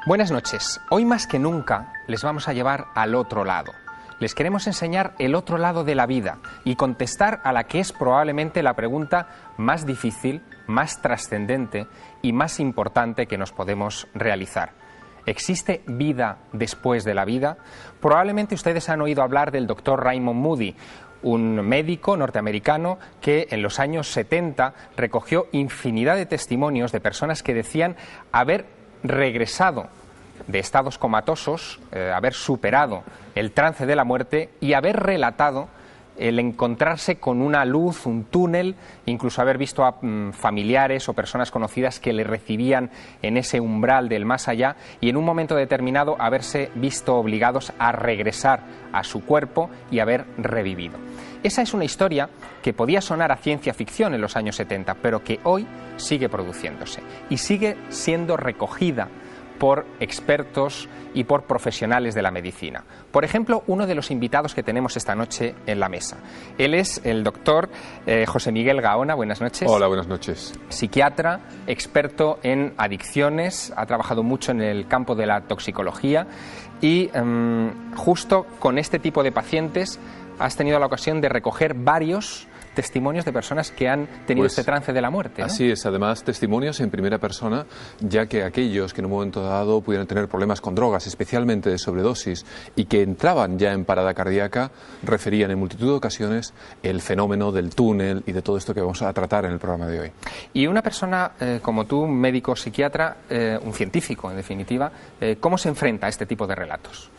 Buenas noches. Hoy más que nunca les vamos a llevar al otro lado. Les queremos enseñar el otro lado de la vida y contestar a la que es probablemente la pregunta más difícil, más trascendente y más importante que nos podemos realizar. ¿Existe vida después de la vida? Probablemente ustedes han oído hablar del doctor Raymond Moody, un médico norteamericano que en los años 70 recogió infinidad de testimonios de personas que decían haber regresado de estados comatosos, haber superado el trance de la muerte y haber relatado el encontrarse con una luz, un túnel, incluso haber visto a familiares o personas conocidas que le recibían en ese umbral del más allá y en un momento determinado haberse visto obligados a regresar a su cuerpo y haber revivido. Esa es una historia que podía sonar a ciencia ficción en los años 70, pero que hoy sigue produciéndose y sigue siendo recogida por expertos y por profesionales de la medicina. Por ejemplo, uno de los invitados que tenemos esta noche en la mesa. Él es el doctor José Miguel Gaona. Buenas noches. Hola, buenas noches. Psiquiatra, experto en adicciones, ha trabajado mucho en el campo de la toxicología y justo con este tipo de pacientes has tenido la ocasión de recoger varios testimonios de personas que han tenido este trance de la muerte, ¿no? Así es, además testimonios en primera persona, ya que aquellos que en un momento dado pudieran tener problemas con drogas, especialmente de sobredosis, y que entraban ya en parada cardíaca, referían en multitud de ocasiones el fenómeno del túnel y de todo esto que vamos a tratar en el programa de hoy. Y una persona como tú, un médico psiquiatra, un científico en definitiva, ¿cómo se enfrenta a este tipo de relatos?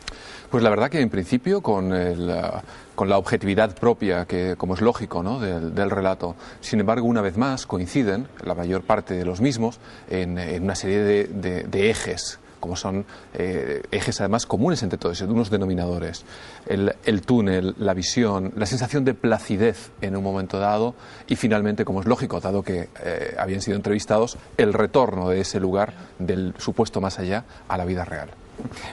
Pues la verdad que en principio con la objetividad propia, que como es lógico, ¿no?, del relato. Sin embargo, una vez más coinciden, la mayor parte de los mismos, en una serie de ejes, como son ejes además comunes entre todos, unos denominadores. El túnel, la visión, la sensación de placidez en un momento dado y finalmente, como es lógico, dado que habían sido entrevistados, el retorno de ese lugar, del supuesto más allá, a la vida real.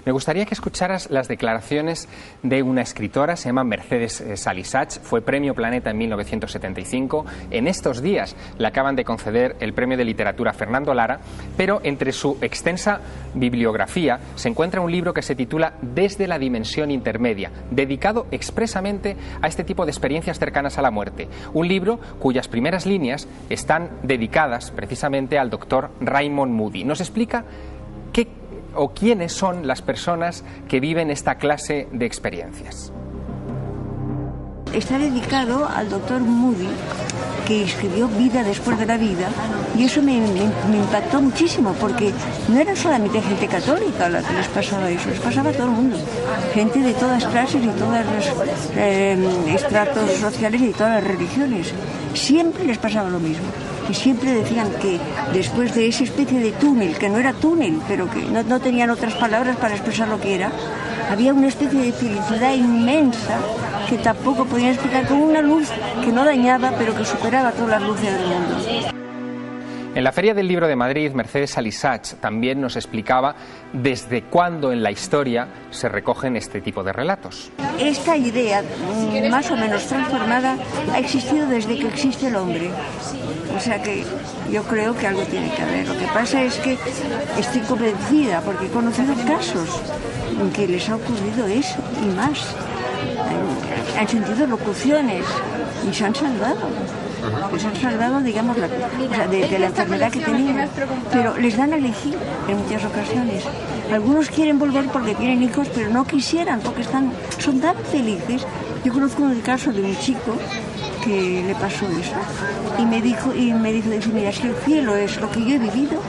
Me gustaría que escucharas las declaraciones de una escritora, se llama Mercedes Salisach, fue Premio Planeta en 1975. En estos días le acaban de conceder el Premio de Literatura Fernando Lara, pero entre su extensa bibliografía se encuentra un libro que se titula Desde la dimensión intermedia, dedicado expresamente a este tipo de experiencias cercanas a la muerte. Un libro cuyas primeras líneas están dedicadas precisamente al doctor Raymond Moody. Nos explica o quiénes son las personas que viven esta clase de experiencias. Está dedicado al doctor Moody, que escribió Vida después de la vida, y eso me impactó muchísimo, porque no era solamente gente católica a la que les pasaba eso, les pasaba a todo el mundo, gente de todas clases y todos los estratos sociales y de todas las religiones. Siempre les pasaba lo mismo. Y siempre decían que después de esa especie de túnel, que no era túnel, pero que no tenían otras palabras para expresar lo que era, había una especie de felicidad inmensa que tampoco podían explicar, con una luz que no dañaba, pero que superaba todas las luces del mundo. En la Feria del Libro de Madrid, Mercedes Salisach también nos explicaba desde cuándo en la historia se recogen este tipo de relatos. Esta idea, más o menos transformada, ha existido desde que existe el hombre. O sea que yo creo que algo tiene que haber. Lo que pasa es que estoy convencida, porque he conocido casos en que les ha ocurrido eso y más. Han sentido locuciones y se han salvado. Les han salvado, digamos, de la enfermedad que tenían, pero les dan a elegir en muchas ocasiones. Algunos quieren volver porque tienen hijos, pero no quisieran porque son tan felices. Yo conozco un caso de un chico que le pasó eso y me dijo, mira, si el cielo es lo que yo he vivido,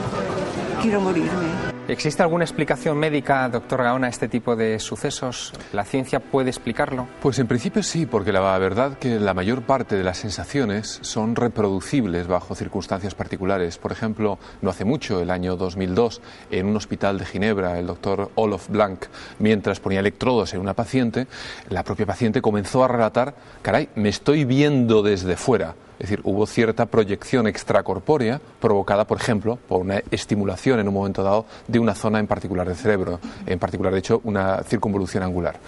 quiero morirme. ¿Existe alguna explicación médica, doctor Gaona, a este tipo de sucesos? ¿La ciencia puede explicarlo? Pues en principio sí, porque la verdad que la mayor parte de las sensaciones son reproducibles bajo circunstancias particulares. Por ejemplo, no hace mucho, el año 2002, en un hospital de Ginebra, el doctor Olof Blank, mientras ponía electrodos en una paciente, la propia paciente comenzó a relatar, caray, me estoy viendo desde fuera. Es decir, hubo cierta proyección extracorpórea provocada, por ejemplo, por una estimulación en un momento dado de una zona en particular del cerebro, en particular, de hecho, una circunvolución angular.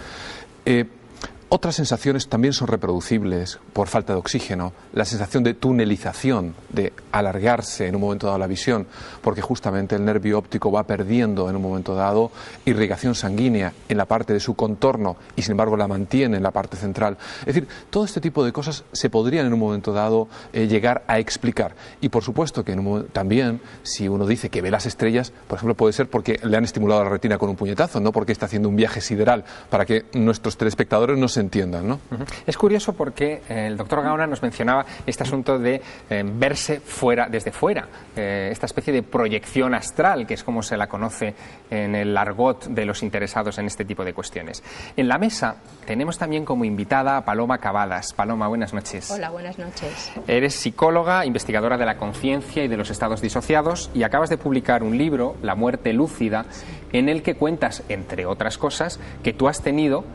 Otras sensaciones también son reproducibles por falta de oxígeno. La sensación de tunelización, de alargarse en un momento dado la visión, porque justamente el nervio óptico va perdiendo en un momento dado irrigación sanguínea en la parte de su contorno y sin embargo la mantiene en la parte central. Es decir, todo este tipo de cosas se podrían en un momento dado llegar a explicar. Y por supuesto que también, si uno dice que ve las estrellas, por ejemplo, puede ser porque le han estimulado la retina con un puñetazo, no porque está haciendo un viaje sideral, para que nuestros telespectadores nos entiendan, ¿no? Es curioso porque el doctor Gaona nos mencionaba este asunto de verse desde fuera, esta especie de proyección astral, que es como se la conoce en el argot de los interesados en este tipo de cuestiones. En la mesa tenemos también como invitada a Paloma Cavadas. Paloma, buenas noches. Hola, buenas noches. Eres psicóloga, investigadora de la conciencia y de los estados disociados y acabas de publicar un libro, La muerte lúcida, en el que cuentas, entre otras cosas, que tú has tenido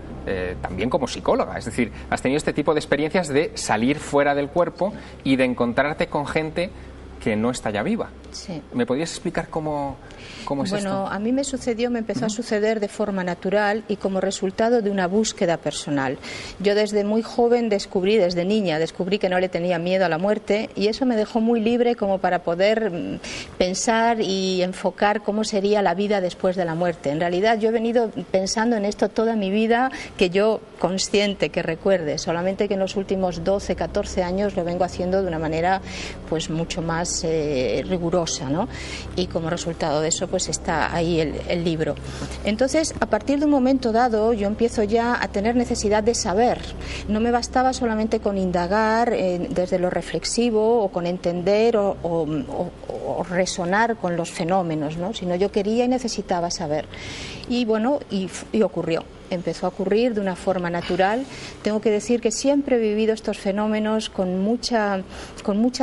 también como psicóloga, es decir, has tenido este tipo de experiencias de salir fuera del cuerpo y de encontrarte con gente que no está ya viva. Sí. ¿Me podrías explicar cómo es esto? Bueno, a mí me empezó a suceder de forma natural y como resultado de una búsqueda personal. Yo desde muy joven desde niña descubrí que no le tenía miedo a la muerte y eso me dejó muy libre como para poder pensar y enfocar cómo sería la vida después de la muerte. En realidad yo he venido pensando en esto toda mi vida, que yo consciente, que recuerde, solamente que en los últimos 12, 14 años lo vengo haciendo de una manera pues mucho más rigurosa, ¿no? Y como resultado de eso pues está ahí el libro. Entonces, a partir de un momento dado yo empiezo ya a tener necesidad de saber. No me bastaba solamente con indagar desde lo reflexivo o con entender o resonar con los fenómenos, ¿no? Sino yo quería y necesitaba saber. Y bueno, y ocurrió. Empezó a ocurrir de una forma natural. Tengo que decir que siempre he vivido estos fenómenos con mucha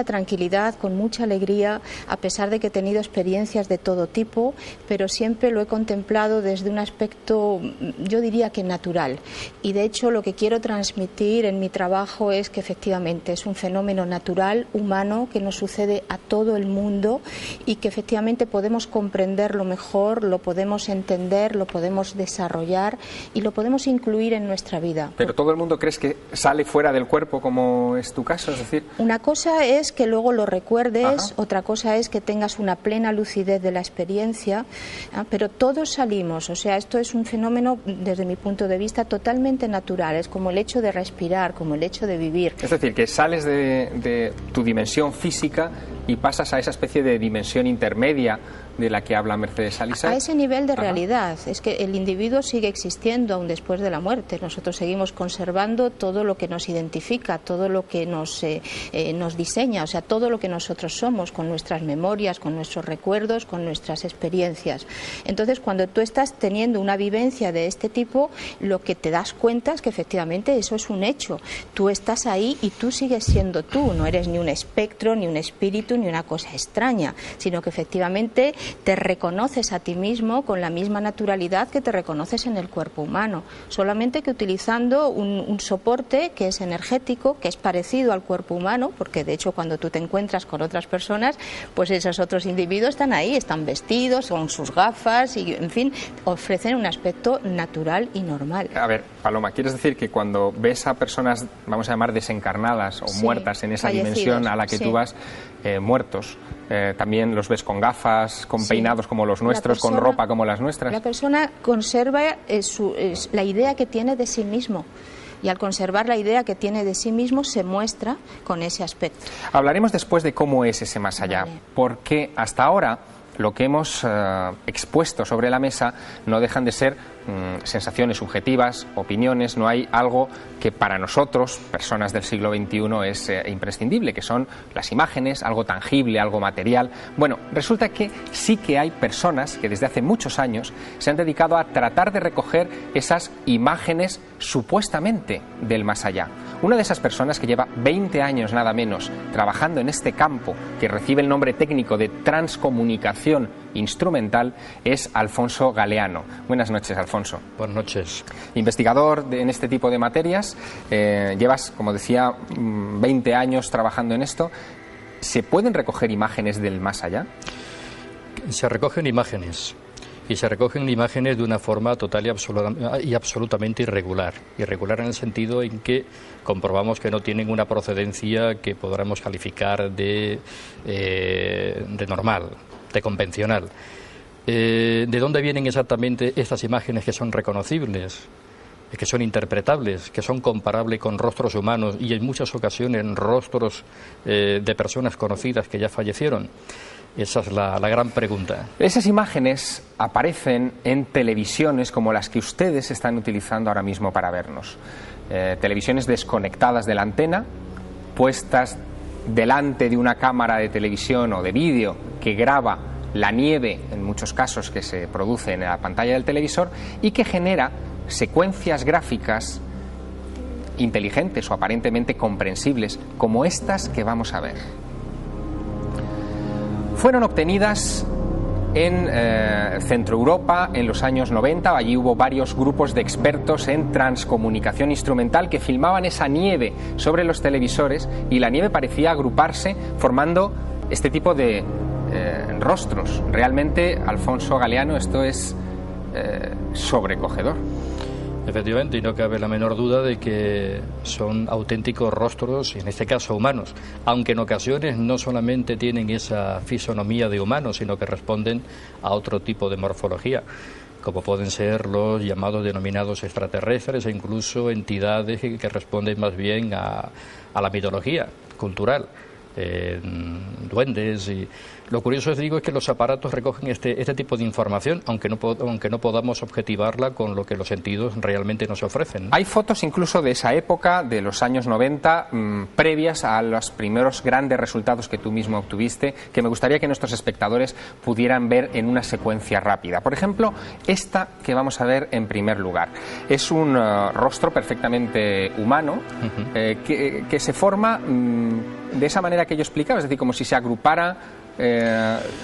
tranquilidad, con mucha alegría, a pesar de que he tenido experiencias de todo tipo, pero siempre lo he contemplado desde un aspecto, yo diría que natural. Y de hecho lo que quiero transmitir en mi trabajo es que efectivamente es un fenómeno natural, humano, que nos sucede a todo el mundo y que efectivamente podemos comprenderlo mejor, lo podemos entender, lo podemos desarrollar y lo podemos incluir en nuestra vida. ¿Pero todo el mundo crees que sale fuera del cuerpo, como es tu caso? Es decir, una cosa es que luego lo recuerdes, ajá, otra cosa es que tengas una plena lucidez de la experiencia, pero todos salimos, o sea, esto es un fenómeno, desde mi punto de vista, totalmente natural, es como el hecho de respirar, como el hecho de vivir. Es decir, que sales de tu dimensión física y pasas a esa especie de dimensión intermedia de la que habla Mercedes Alisa. A ese nivel de Ajá. realidad, es que el individuo sigue existiendo aún después de la muerte. Nosotros seguimos conservando todo lo que nos identifica, todo lo que nos diseña, o sea, todo lo que nosotros somos, con nuestras memorias, con nuestros recuerdos, con nuestras experiencias. Entonces, cuando tú estás teniendo una vivencia de este tipo, lo que te das cuenta es que efectivamente eso es un hecho. Tú estás ahí y tú sigues siendo tú, no eres ni un espectro, ni un espíritu, ni una cosa extraña, sino que efectivamente te reconoces a ti mismo con la misma naturalidad que te reconoces en el cuerpo humano, solamente que utilizando un soporte que es energético, que es parecido al cuerpo humano, porque de hecho cuando tú te encuentras con otras personas, pues esos otros individuos están ahí, están vestidos, con sus gafas y, en fin, ofrecen un aspecto natural y normal. A ver, Paloma, ¿quieres decir que cuando ves a personas, vamos a llamar desencarnadas o muertas en esa dimensión a la que tú vas, muertos, también los ves con gafas, con peinados como los nuestros, con ropa como las nuestras? La persona conserva la idea que tiene de sí mismo. Y al conservar la idea que tiene de sí mismo se muestra con ese aspecto. Hablaremos después de cómo es ese más allá, Vale. porque hasta ahora lo que hemos expuesto sobre la mesa no dejan de ser sensaciones subjetivas, opiniones. No hay algo que para nosotros, personas del siglo XXI, es imprescindible, que son las imágenes, algo tangible, algo material. Bueno, resulta que sí que hay personas que desde hace muchos años se han dedicado a tratar de recoger esas imágenes supuestamente del más allá. Una de esas personas, que lleva 20 años nada menos trabajando en este campo, que recibe el nombre técnico de transcomunicación instrumental, es Alfonso Galeano. Buenas noches, Alfonso. Buenas noches. Investigador en este tipo de materias, llevas, como decía, 20 años trabajando en esto. ¿Se pueden recoger imágenes del más allá? Se recogen imágenes. y se recogen imágenes de una forma total y absolutamente irregular. Irregular en el sentido en que comprobamos que no tienen una procedencia que podamos calificar de normal, de convencional. ¿De dónde vienen exactamente estas imágenes que son reconocibles, que son interpretables, que son comparables con rostros humanos y en muchas ocasiones rostros de personas conocidas que ya fallecieron? Esa es la gran pregunta. Esas imágenes aparecen en televisiones como las que ustedes están utilizando ahora mismo para vernos. Televisiones desconectadas de la antena, puestas delante de una cámara de televisión o de vídeo que graba la nieve, en muchos casos, que se produce en la pantalla del televisor y que genera secuencias gráficas inteligentes o aparentemente comprensibles, como estas que vamos a ver. Fueron obtenidas en Centro Europa en los años 90. Allí hubo varios grupos de expertos en transcomunicación instrumental que filmaban esa nieve sobre los televisores, y la nieve parecía agruparse formando este tipo de rostros. Realmente, Alfonso Galeano, esto es sobrecogedor. Efectivamente, y no cabe la menor duda de que son auténticos rostros, en este caso humanos, aunque en ocasiones no solamente tienen esa fisonomía de humanos, sino que responden a otro tipo de morfología, como pueden ser los llamados denominados extraterrestres e incluso entidades que responden más bien a la mitología cultural. Duendes. Y lo curioso es que los aparatos recogen este tipo de información, aunque no podamos objetivarla con lo que los sentidos realmente nos ofrecen. Hay fotos incluso de esa época, de los años 90, previas a los primeros grandes resultados que tú mismo obtuviste, que me gustaría que nuestros espectadores pudieran ver en una secuencia rápida. Por ejemplo, esta que vamos a ver en primer lugar. Es un rostro perfectamente humano, que se forma de esa manera que yo explicaba, es decir, como si se agrupara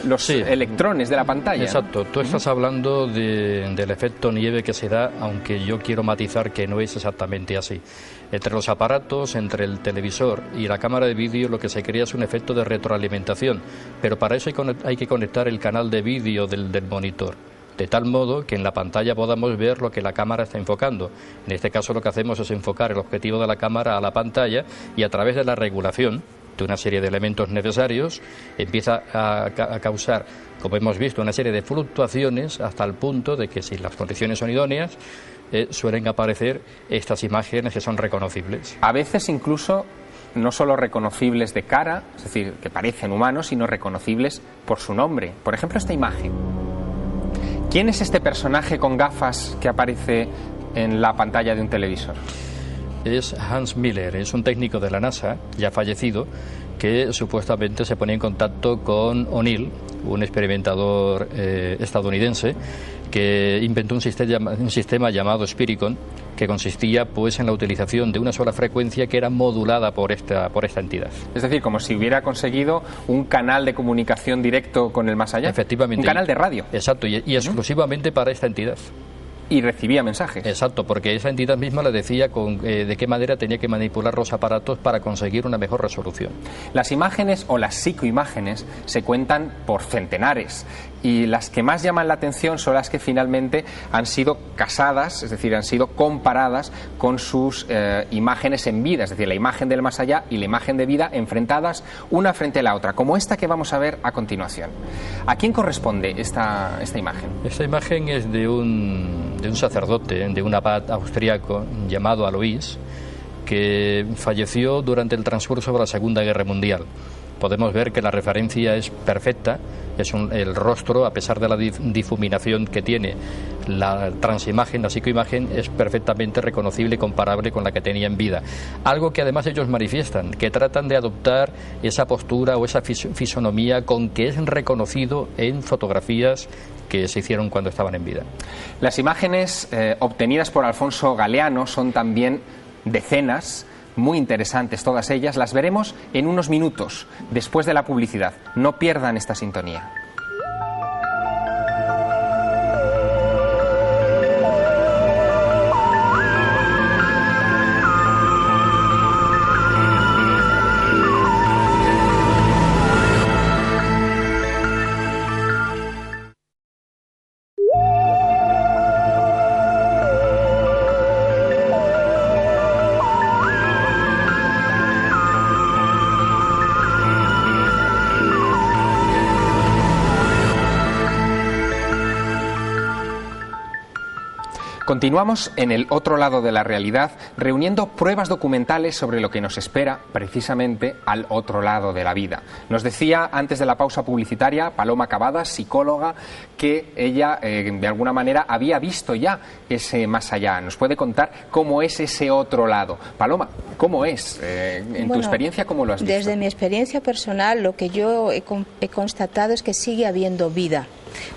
los electrones de la pantalla. Exacto, tú estás hablando del efecto nieve que se da, aunque yo quiero matizar que no es exactamente así. Entre los aparatos, entre el televisor y la cámara de vídeo, lo que se crea es un efecto de retroalimentación, pero para eso hay que conectar el canal de vídeo del monitor, de tal modo que en la pantalla podamos ver lo que la cámara está enfocando. En este caso lo que hacemos es enfocar el objetivo de la cámara a la pantalla, y a través de la regulación de una serie de elementos necesarios empieza a causar, como hemos visto, una serie de fluctuaciones hasta el punto de que, si las condiciones son idóneas, suelen aparecer estas imágenes que son reconocibles. A veces incluso no solo reconocibles de cara, es decir, que parecen humanos, sino reconocibles por su nombre. Por ejemplo, esta imagen. ¿Quién es este personaje con gafas que aparece en la pantalla de un televisor? Es Hans Miller, es un técnico de la NASA, ya fallecido, que supuestamente se ponía en contacto con O'Neill, un experimentador estadounidense, que inventó un sistema llamado Spiricon, que consistía pues en la utilización de una sola frecuencia que era modulada por esta entidad. Es decir, como si hubiera conseguido un canal de comunicación directo con el más allá. Efectivamente. Un canal de radio. Exacto, y exclusivamente para esta entidad. Y recibía mensajes. Exacto, porque esa entidad misma le decía de qué manera tenía que manipular los aparatos para conseguir una mejor resolución. Las imágenes o las psicoimágenes se cuentan por centenares, y las que más llaman la atención son las que finalmente han sido casadas, es decir, han sido comparadas con sus imágenes en vida, es decir, la imagen del más allá y la imagen de vida enfrentadas una frente a la otra, como esta que vamos a ver a continuación. ¿A quién corresponde esta imagen? Esta imagen es de un sacerdote, de un abad austriaco llamado Alois, que falleció durante el transcurso de la Segunda Guerra Mundial. Podemos ver que la referencia es perfecta, el rostro, a pesar de la difuminación que tiene, la transimagen, la psicoimagen, es perfectamente reconocible y comparable con la que tenía en vida. Algo que además ellos manifiestan, que tratan de adoptar esa postura o esa fisonomía con que es reconocido en fotografías que se hicieron cuando estaban en vida. Las imágenes obtenidas por Alfonso Galeano son también decenas, muy interesantes todas ellas. Las veremos en unos minutos, después de la publicidad. No pierdan esta sintonía. Continuamos en el otro lado de la realidad, reuniendo pruebas documentales sobre lo que nos espera precisamente al otro lado de la vida. Nos decía antes de la pausa publicitaria Paloma Cavadas, psicóloga, que ella de alguna manera había visto ya ese más allá. ¿Nos puede contar cómo es ese otro lado? Paloma, ¿cómo es? En tu experiencia, ¿cómo lo has visto? Desde mi experiencia personal, lo que yo he constatado es que sigue habiendo vida,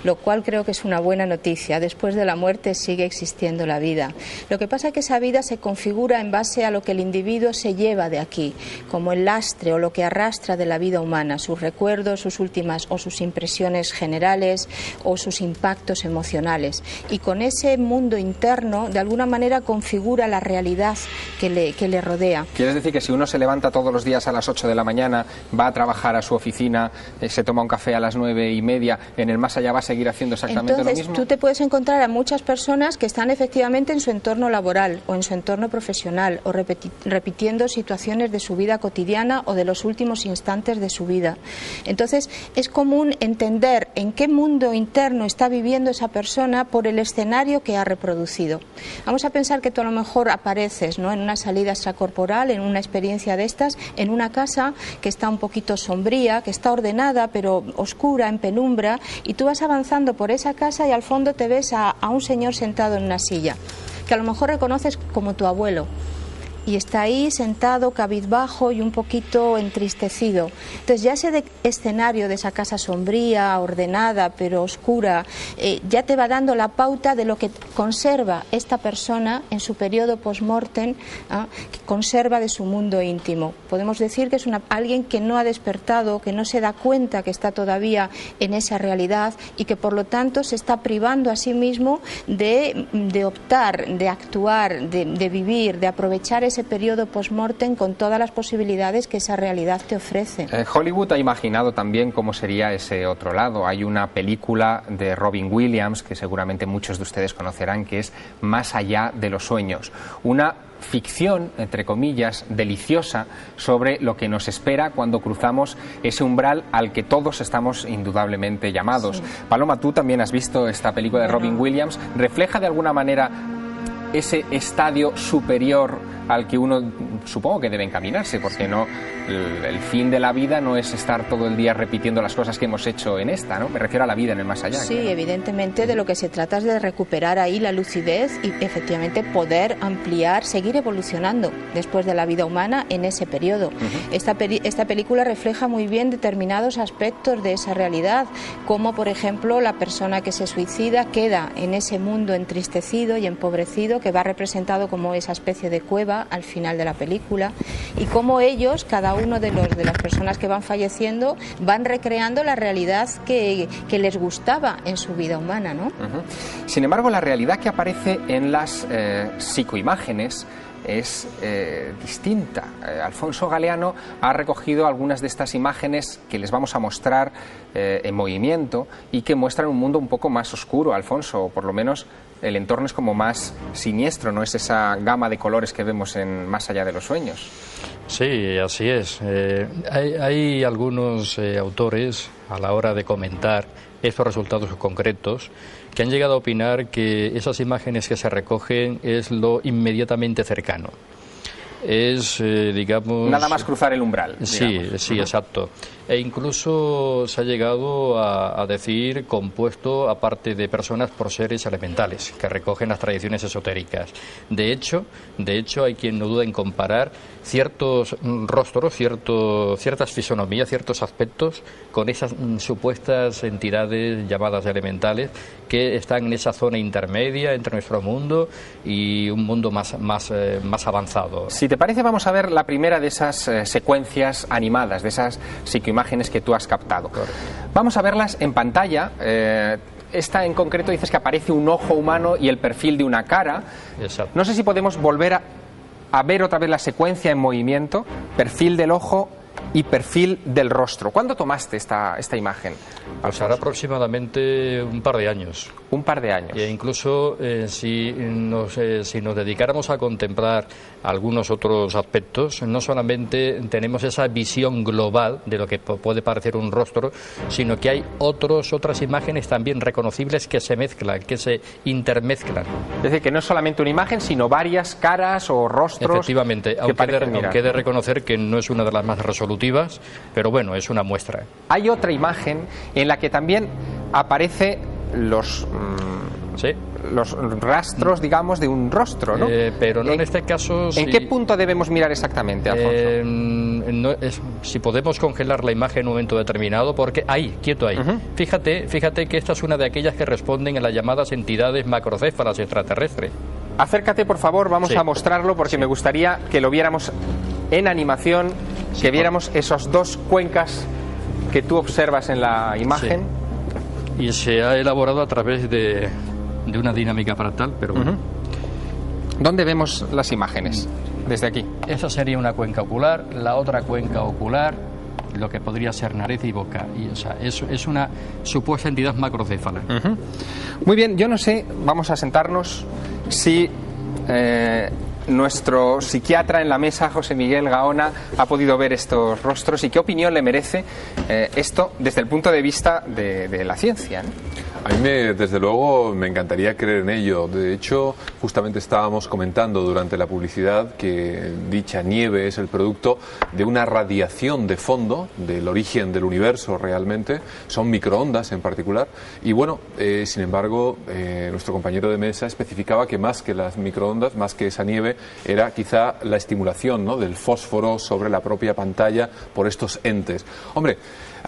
lo cual creo que es una buena noticia. Después de la muerte sigue existiendo la vida. Lo que pasa es que esa vida se configura en base a lo que el individuo se lleva de aquí, como el lastre o lo que arrastra de la vida humana, sus recuerdos, sus últimas o sus impresiones generales o sus impactos emocionales. Y con ese mundo interno, de alguna manera, configura la realidad que le rodea. ¿Quieres decir que si uno se levanta todos los días a las 8 de la mañana, va a trabajar a su oficina, se toma un café a las 9:30, en el más allá va a seguir haciendo exactamente lo mismo? Tú te puedes encontrar a muchas personas que están efectivamente en su entorno laboral o en su entorno profesional o repitiendo situaciones de su vida cotidiana o de los últimos instantes de su vida. Entonces es común entender en qué mundo interno está viviendo esa persona por el escenario que ha reproducido. Vamos a pensar que tú a lo mejor apareces, ¿no?, en una salida extracorporal, en una experiencia de estas, en una casa que está un poquito sombría, que está ordenada pero oscura, en penumbra, y tú vas avanzando por esa casa y al fondo te ves a un señor sentado en una silla, que a lo mejor reconoces como tu abuelo. Y está ahí sentado, cabizbajo y un poquito entristecido. Entonces ya ese escenario de esa casa sombría, ordenada, pero oscura, ya te va dando la pauta de lo que conserva esta persona en su periodo post-mortem, que conserva de su mundo íntimo. Podemos decir que es alguien que no ha despertado, que no se da cuenta que está todavía en esa realidad y que por lo tanto se está privando a sí mismo de optar, de actuar, de vivir, de aprovechar ese periodo post-mortem con todas las posibilidades que esa realidad te ofrece. Hollywood ha imaginado también cómo sería ese otro lado. Hay una película de Robin Williams que seguramente muchos de ustedes conocerán, que es Más allá de los sueños. Una ficción, entre comillas, deliciosa sobre lo que nos espera cuando cruzamos ese umbral al que todos estamos indudablemente llamados. Sí. Paloma, tú también has visto esta película de Robin Williams. ¿Refleja de alguna manera ese estadio superior al que uno supongo que debe encaminarse, porque no, el fin de la vida no es estar todo el día repitiendo las cosas que hemos hecho en esta, ¿no? Me refiero a la vida en el más allá. Sí, claro. Evidentemente de lo que se trata es de recuperar ahí la lucidez y efectivamente poder ampliar, seguir evolucionando después de la vida humana en ese periodo. Esta película refleja muy bien determinados aspectos de esa realidad, como por ejemplo la persona que se suicida queda en ese mundo entristecido y empobrecido que va representado como esa especie de cueva al final de la película, y cómo ellos, cada uno de las personas que van falleciendo, van recreando la realidad que les gustaba en su vida humana, ¿no? Sin embargo, la realidad que aparece en las psicoimágenes es distinta. Alfonso Galeano ha recogido algunas de estas imágenes que les vamos a mostrar en movimiento y que muestran un mundo un poco más oscuro, Alfonso, o por lo menos el entorno es como más siniestro, no es esa gama de colores que vemos en Más allá de los sueños. Sí, así es. Hay algunos autores, a la hora de comentar estos resultados concretos, que han llegado a opinar que esas imágenes que se recogen es lo inmediatamente cercano. Es, digamos... Nada más cruzar el umbral. Sí, sí, exacto. E incluso se ha llegado a decir compuesto, aparte de personas, por seres elementales, que recogen las tradiciones esotéricas. De hecho, hay quien no duda en comparar ciertos rostros, ciertas fisonomías, ciertos aspectos con esas supuestas entidades llamadas elementales que están en esa zona intermedia entre nuestro mundo y un mundo más avanzado. Si te parece, vamos a ver la primera de esas secuencias animadas, de esas psicoimágenes que tú has captado. Correcto. Vamos a verlas en pantalla. Esta en concreto dices que aparece un ojo humano y el perfil de una cara. Exacto. No sé si podemos volver a ver otra vez la secuencia en movimiento, perfil del ojo y perfil del rostro. ¿Cuándo tomaste esta imagen? Pues hará aproximadamente un par de años. Un par de años. E incluso si nos dedicáramos a contemplar algunos otros aspectos, no solamente tenemos esa visión global de lo que puede parecer un rostro, sino que hay otras imágenes también reconocibles que se mezclan, que se intermezclan. Es decir, que no es solamente una imagen, sino varias caras o rostros. Efectivamente, aunque he de reconocer que no es una de las más resolutivas, pero bueno, es una muestra. Hay otra imagen en la que también aparece los rastros, digamos, de un rostro, ¿no? Pero no en este caso. ¿En qué punto debemos mirar exactamente, Alfonso? Si podemos congelar la imagen en un momento determinado, porque quieto ahí. Fíjate que esta es una de aquellas que responden a las llamadas entidades macrocéfalas extraterrestres. Acércate, por favor, vamos a mostrarlo, porque me gustaría que lo viéramos en animación, que viéramos esos dos cuencas que tú observas en la imagen. Sí. Y se ha elaborado a través de una dinámica fractal, pero bueno. ¿Dónde vemos las imágenes? Desde aquí. Esa sería una cuenca ocular, la otra cuenca ocular, lo que podría ser nariz y boca. Y, o sea, es una supuesta entidad macrocéfala. Muy bien, yo no sé, vamos a sentarnos, si nuestro psiquiatra en la mesa, José Miguel Gaona, ha podido ver estos rostros y qué opinión le merece esto desde el punto de vista de la ciencia, ¿no? A mí, desde luego, me encantaría creer en ello. De hecho, justamente estábamos comentando durante la publicidad que dicha nieve es el producto de una radiación de fondo, del origen del universo realmente, son microondas en particular, y bueno, sin embargo, nuestro compañero de mesa especificaba que más que las microondas, más que esa nieve, era quizá la estimulación, ¿no?, del fósforo sobre la propia pantalla por estos entes. Hombre,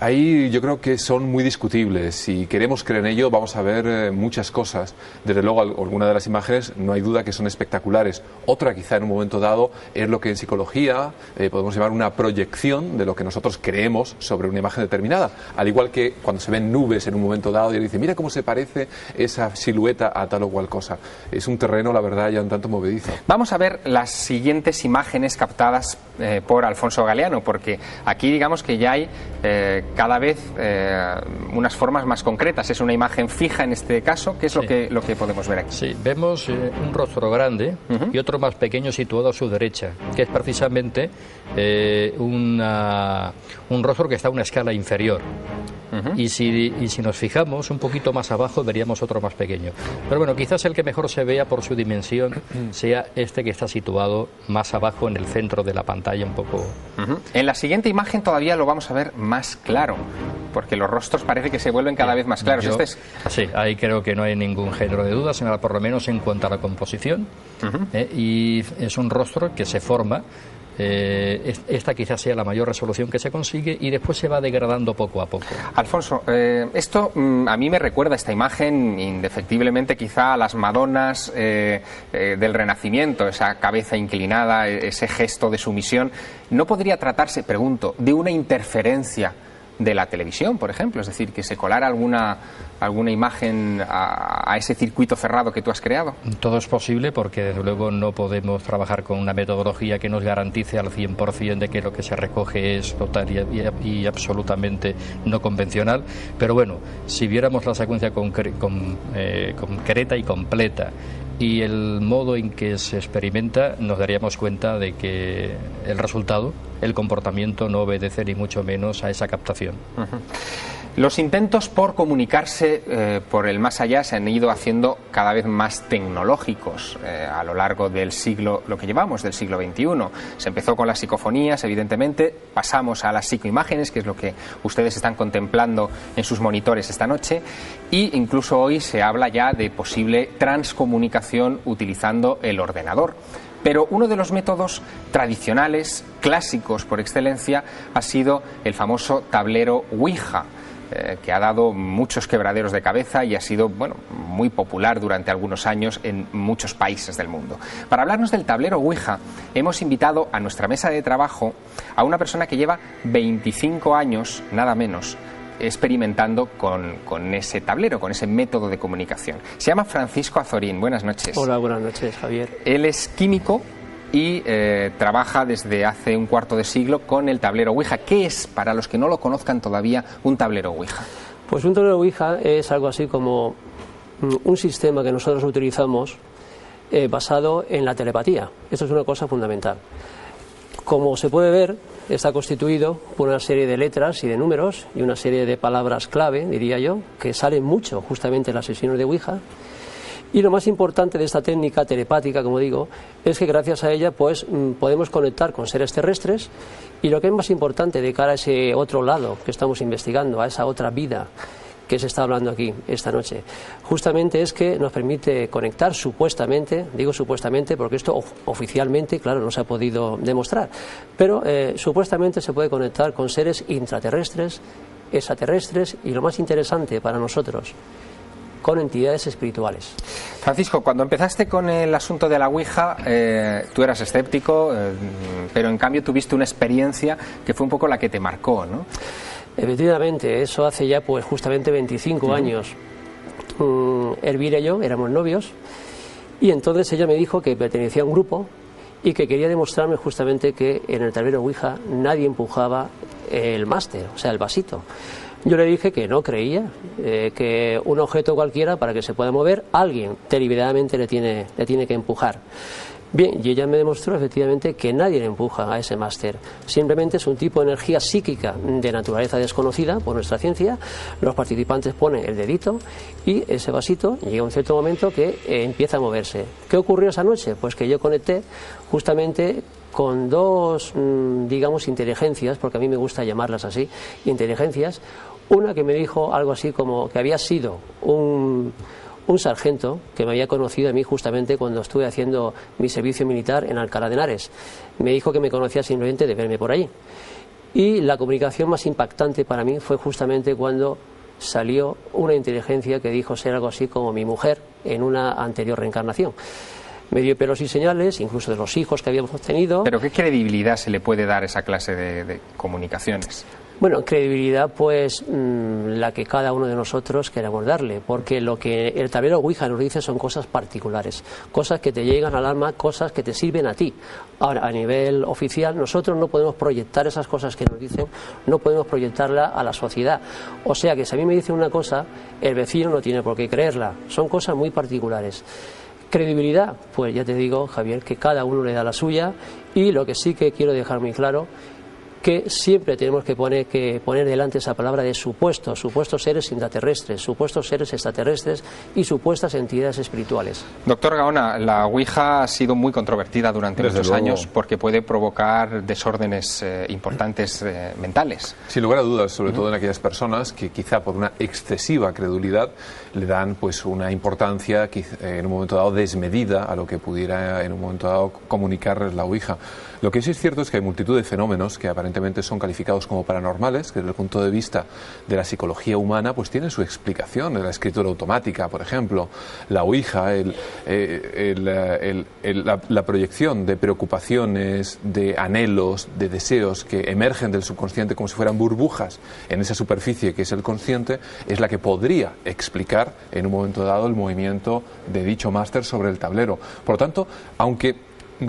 ahí yo creo que son muy discutibles. Si queremos creer en ello, vamos a ver muchas cosas. Desde luego, alguna de las imágenes no hay duda que son espectaculares. Otra, quizá en un momento dado, es lo que en psicología podemos llamar una proyección de lo que nosotros creemos sobre una imagen determinada. Al igual que cuando se ven nubes en un momento dado y dice, mira cómo se parece esa silueta a tal o cual cosa. Es un terreno, la verdad, ya un tanto movedizo. Vamos a ver las siguientes imágenes captadas por Alfonso Galeano, porque aquí digamos que ya hay cada vez unas formas más concretas. Es una imagen fija en este caso. ¿Qué es lo que podemos ver aquí? Sí, vemos un rostro grande y otro más pequeño situado a su derecha, que es precisamente un rostro que está a una escala inferior. Y si nos fijamos un poquito más abajo, veríamos otro más pequeño. Pero bueno, quizás el que mejor se vea por su dimensión sea este que está situado más abajo en el centro de la pantalla un poco. En la siguiente imagen todavía lo vamos a ver más claro, porque los rostros parece que se vuelven cada vez más claros. Sí, ahí creo que no hay ningún género de dudas, por lo menos en cuanto a la composición. Y es un rostro que se forma. Esta quizás sea la mayor resolución que se consigue y después se va degradando poco a poco. Alfonso, esto a mí me recuerda, esta imagen, indefectiblemente quizá a las Madonas del Renacimiento, esa cabeza inclinada, ese gesto de sumisión. ¿No podría tratarse, pregunto, de una interferencia de la televisión, por ejemplo? Es decir, que se colara alguna imagen a ese circuito cerrado que tú has creado. Todo es posible, porque desde luego no podemos trabajar con una metodología que nos garantice al 100% de que lo que se recoge es total y absolutamente no convencional, pero bueno, si viéramos la secuencia concreta y completa y el modo en que se experimenta, nos daríamos cuenta de que el resultado, el comportamiento, no obedece ni mucho menos a esa captación. Los intentos por comunicarse por el más allá se han ido haciendo cada vez más tecnológicos a lo largo del siglo, lo que llevamos, del siglo XXI. Se empezó con las psicofonías, evidentemente, pasamos a las psicoimágenes, que es lo que ustedes están contemplando en sus monitores esta noche, y incluso hoy se habla ya de posible transcomunicación utilizando el ordenador. Pero uno de los métodos tradicionales, clásicos por excelencia, ha sido el famoso tablero Ouija, que ha dado muchos quebraderos de cabeza y ha sido, bueno, muy popular durante algunos años en muchos países del mundo. Para hablarnos del tablero Ouija, hemos invitado a nuestra mesa de trabajo a una persona que lleva 25 años, nada menos, experimentando con ese tablero, con ese método de comunicación. Se llama Francisco Azorín. Buenas noches. Hola, buenas noches, Javier. Él es químico y trabaja desde hace un cuarto de siglo con el tablero Ouija. ¿Qué es, para los que no lo conozcan todavía, un tablero Ouija? Pues un tablero Ouija es algo así como un sistema que nosotros utilizamos basado en la telepatía. Esto es una cosa fundamental. Como se puede ver, está constituido por una serie de letras y de números y una serie de palabras clave, diría yo, que salen mucho justamente en las sesiones de Ouija. Y lo más importante de esta técnica telepática, como digo, es que gracias a ella pues podemos conectar con seres terrestres, y lo que es más importante de cara a ese otro lado que estamos investigando, a esa otra vida que se está hablando aquí esta noche, justamente es que nos permite conectar supuestamente, digo supuestamente porque esto oficialmente, claro, no se ha podido demostrar, pero supuestamente se puede conectar con seres intraterrestres, extraterrestres y, lo más interesante para nosotros, con entidades espirituales. Francisco, cuando empezaste con el asunto de la Ouija, tú eras escéptico, pero en cambio tuviste una experiencia que fue un poco la que te marcó, ¿no? Efectivamente, eso hace ya pues justamente 25 años. Elvira y yo éramos novios, y entonces ella me dijo que pertenecía a un grupo y que quería demostrarme justamente que en el tablero Ouija nadie empujaba el máster, o sea, el vasito. Yo le dije que no creía, que un objeto cualquiera, para que se pueda mover, alguien deliberadamente le tiene que empujar. Bien, y ella me demostró efectivamente que nadie le empuja a ese máster. Simplemente es un tipo de energía psíquica de naturaleza desconocida por nuestra ciencia. Los participantes ponen el dedito y ese vasito llega a un cierto momento que empieza a moverse. ¿Qué ocurrió esa noche? Pues que yo conecté justamente con dos, digamos, inteligencias, porque a mí me gusta llamarlas así, inteligencias. Una que me dijo algo así como que había sido un sargento que me había conocido a mí justamente cuando estuve haciendo mi servicio militar en Alcalá de Henares. Me dijo que me conocía simplemente de verme por allí. Y la comunicación más impactante para mí fue justamente cuando salió una inteligencia que dijo ser algo así como mi mujer en una anterior reencarnación. Me dio pelos y señales, incluso de los hijos que habíamos tenido. ¿Pero qué credibilidad se le puede dar a esa clase de comunicaciones? Bueno, credibilidad pues la que cada uno de nosotros queramos darle, porque lo que el tablero Ouija nos dice son cosas particulares, cosas que te llegan al alma, cosas que te sirven a ti. Ahora, a nivel oficial, nosotros no podemos proyectar esas cosas que nos dicen, no podemos proyectarla a la sociedad. O sea que si a mí me dicen una cosa, el vecino no tiene por qué creerla, son cosas muy particulares. Credibilidad, pues ya te digo, Javier, que cada uno le da la suya, y lo que sí que quiero dejar muy claro, que siempre tenemos que poner delante esa palabra de supuestos seres intraterrestres, supuestos seres extraterrestres y supuestas entidades espirituales. Doctor Gaona, la Ouija ha sido muy controvertida durante muchos años porque puede provocar desórdenes importantes mentales. Sin lugar a dudas, sobre todo en aquellas personas que quizá por una excesiva credulidad le dan pues una importancia en un momento dado desmedida a lo que pudiera en un momento dado comunicarles la Ouija. Lo que sí es cierto es que hay multitud de fenómenos que aparentemente son calificados como paranormales, que desde el punto de vista de la psicología humana pues tienen su explicación en la escritura automática, por ejemplo, la Ouija, la proyección de preocupaciones, de anhelos, de deseos que emergen del subconsciente como si fueran burbujas en esa superficie que es el consciente, es la que podría explicar en un momento dado el movimiento de dicho máster sobre el tablero. Por lo tanto, aunque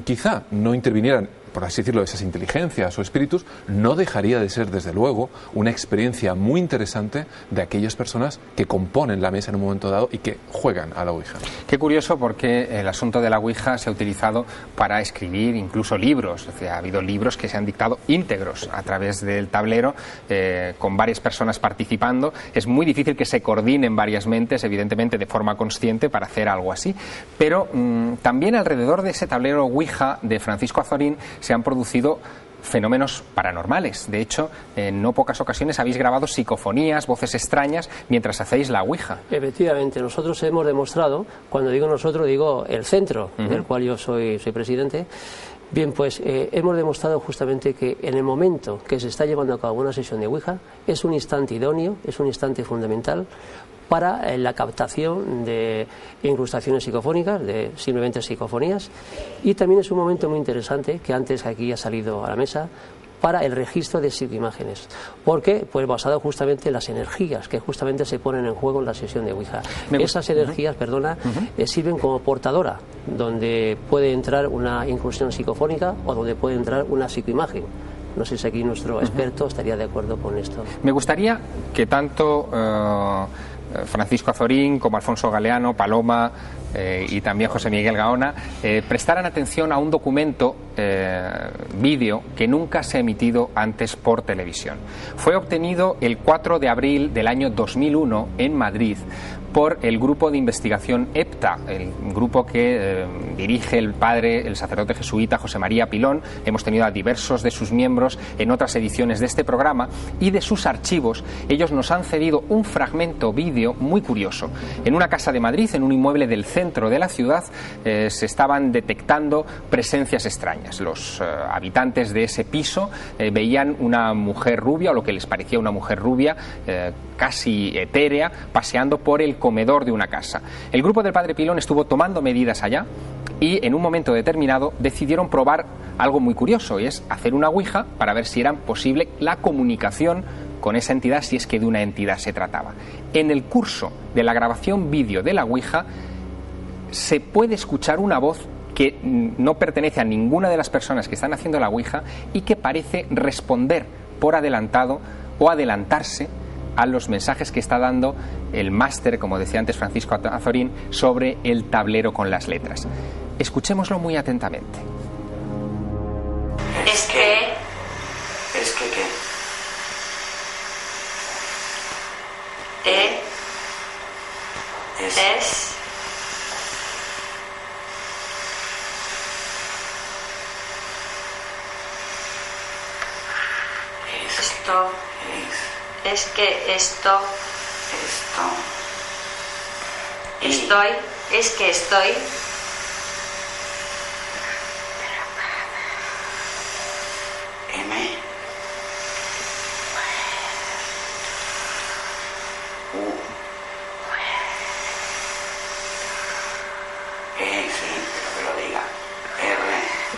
quizá no intervinieran, por así decirlo, esas inteligencias o espíritus, no dejaría de ser, desde luego, una experiencia muy interesante de aquellas personas que componen la mesa en un momento dado y que juegan a la Ouija. Qué curioso, porque el asunto de la Ouija se ha utilizado para escribir incluso libros. O sea, ha habido libros que se han dictado íntegros a través del tablero, con varias personas participando. Es muy difícil que se coordinen varias mentes, evidentemente de forma consciente, para hacer algo así. Pero también alrededor de ese tablero Ouija de Francisco Azorín se han producido fenómenos paranormales. De hecho, en no pocas ocasiones habéis grabado psicofonías, voces extrañas, mientras hacéis la Ouija. Efectivamente, nosotros hemos demostrado, cuando digo nosotros, digo el centro, del cual yo soy presidente. Bien, pues hemos demostrado justamente que en el momento que se está llevando a cabo una sesión de Ouija, es un instante idóneo, es un instante fundamental para la captación de incrustaciones psicofónicas, de simplemente psicofonías, y también es un momento muy interesante, que antes aquí ha salido a la mesa, para el registro de psicoimágenes. ¿Por qué? Pues basado justamente en las energías que justamente se ponen en juego en la sesión de Ouija. Esas energías, sirven como portadora, donde puede entrar una incursión psicofónica o donde puede entrar una psicoimagen. No sé si aquí nuestro experto estaría de acuerdo con esto. Me gustaría que tanto Francisco Azorín como Alfonso Galeano, Paloma y también José Miguel Gaona prestaran atención a un documento vídeo que nunca se ha emitido antes por televisión. Fue obtenido el 4 de abril del año 2001 en Madrid por el grupo de investigación EPTA, el grupo que dirige el sacerdote jesuita José María Pilón. Hemos tenido a diversos de sus miembros en otras ediciones de este programa, y de sus archivos ellos nos han cedido un fragmento vídeo muy curioso. En una casa de Madrid, en un inmueble del centro de la ciudad, se estaban detectando presencias extrañas. Los habitantes de ese piso veían una mujer rubia, o lo que les parecía una mujer rubia, casi etérea, paseando por el comedor de una casa. El grupo del padre Pilón estuvo tomando medidas allá y en un momento determinado decidieron probar algo muy curioso, y es hacer una ouija para ver si era posible la comunicación con esa entidad, si es que de una entidad se trataba. En el curso de la grabación vídeo de la ouija se puede escuchar una voz que no pertenece a ninguna de las personas que están haciendo la ouija y que parece responder por adelantado o adelantarse a los mensajes que está dando el máster, como decía antes Francisco Azorín, sobre el tablero con las letras. Escuchémoslo muy atentamente. ¿Es que qué? Es que estoy.